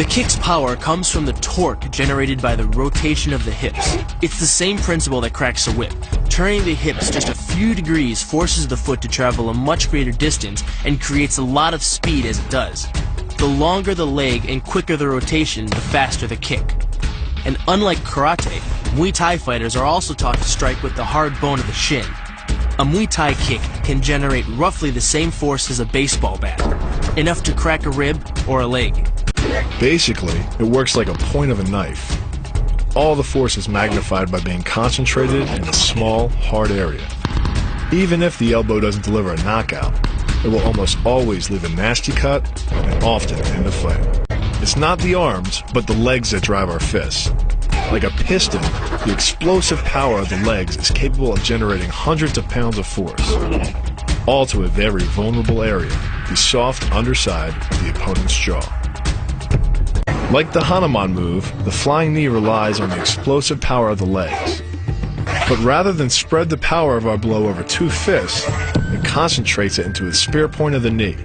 The kick's power comes from the torque generated by the rotation of the hips. It's the same principle that cracks a whip. Turning the hips just a few degrees forces the foot to travel a much greater distance and creates a lot of speed as it does. The longer the leg and quicker the rotation, the faster the kick. And unlike karate, Muay Thai fighters are also taught to strike with the hard bone of the shin. A Muay Thai kick can generate roughly the same force as a baseball bat, enough to crack a rib or a leg. Basically, it works like a point of a knife. All the force is magnified by being concentrated in a small, hard area. Even if the elbow doesn't deliver a knockout, it will almost always leave a nasty cut and often end the fight. It's not the arms, but the legs that drive our fists. Like a piston, the explosive power of the legs is capable of generating hundreds of pounds of force, all to a very vulnerable area, the soft underside of the opponent's jaw. Like the Hanuman move, the flying knee relies on the explosive power of the legs. But rather than spread the power of our blow over two fists, it concentrates it into the spear point of the knee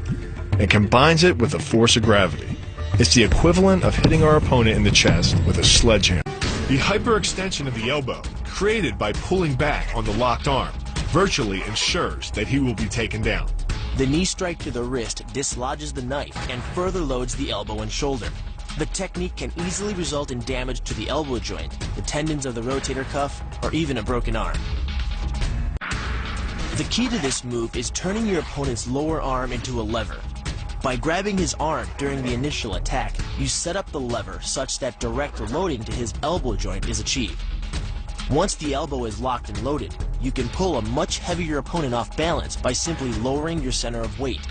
and combines it with the force of gravity. It's the equivalent of hitting our opponent in the chest with a sledgehammer. The hyperextension of the elbow, created by pulling back on the locked arm, virtually ensures that he will be taken down. The knee strike to the wrist dislodges the knife and further loads the elbow and shoulder. The technique can easily result in damage to the elbow joint, the tendons of the rotator cuff, or even a broken arm. The key to this move is turning your opponent's lower arm into a lever. By grabbing his arm during the initial attack, you set up the lever such that direct loading to his elbow joint is achieved. Once the elbow is locked and loaded, you can pull a much heavier opponent off balance by simply lowering your center of weight.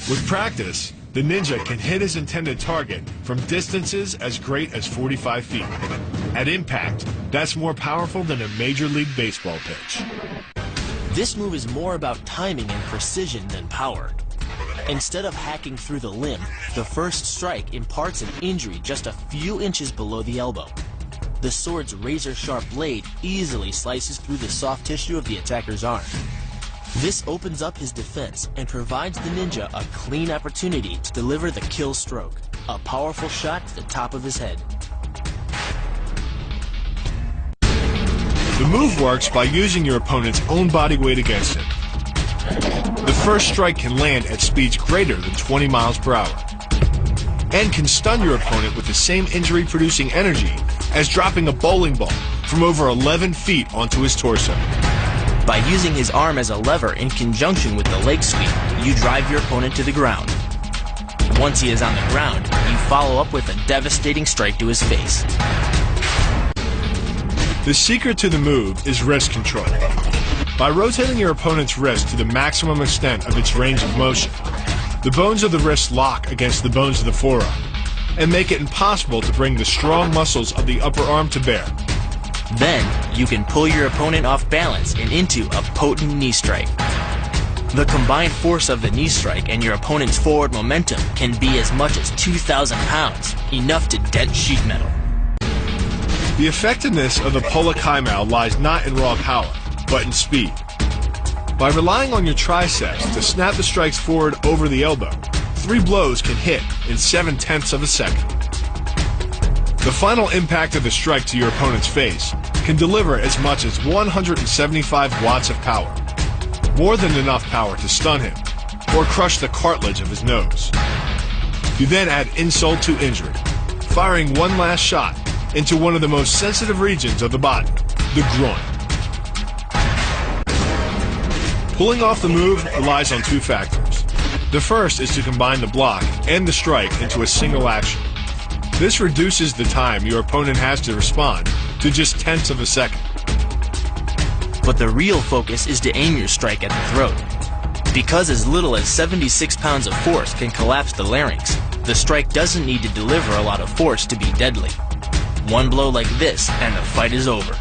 With practice, the ninja can hit his intended target from distances as great as 45 feet. At impact, that's more powerful than a Major League Baseball pitch. This move is more about timing and precision than power. Instead of hacking through the limb, the first strike imparts an injury just a few inches below the elbow. The sword's razor-sharp blade easily slices through the soft tissue of the attacker's arm. This opens up his defense and provides the ninja a clean opportunity to deliver the kill stroke, a powerful shot to the top of his head. The move works by using your opponent's own body weight against him. The first strike can land at speeds greater than 20 miles per hour and can stun your opponent with the same injury-producing energy as dropping a bowling ball from over 11 feet onto his torso. By using his arm as a lever in conjunction with the leg sweep, you drive your opponent to the ground. Once he is on the ground, you follow up with a devastating strike to his face. The secret to the move is wrist control. By rotating your opponent's wrist to the maximum extent of its range of motion, the bones of the wrist lock against the bones of the forearm and make it impossible to bring the strong muscles of the upper arm to bear. Then, you can pull your opponent off balance and into a potent knee strike. The combined force of the knee strike and your opponent's forward momentum can be as much as 2,000 pounds, enough to dent sheet metal. The effectiveness of the polakaimau lies not in raw power, but in speed. By relying on your triceps to snap the strikes forward over the elbow, 3 blows can hit in 7/10 of a second. The final impact of the strike to your opponent's face can deliver as much as 175 watts of power, more than enough power to stun him or crush the cartilage of his nose. You then add insult to injury, firing one last shot into one of the most sensitive regions of the body, the groin. Pulling off the move relies on 2 factors. The first is to combine the block and the strike into a single action. This reduces the time your opponent has to respond to just 10ths of a second. But the real focus is to aim your strike at the throat. Because as little as 76 pounds of force can collapse the larynx, the strike doesn't need to deliver a lot of force to be deadly. One blow like this and the fight is over.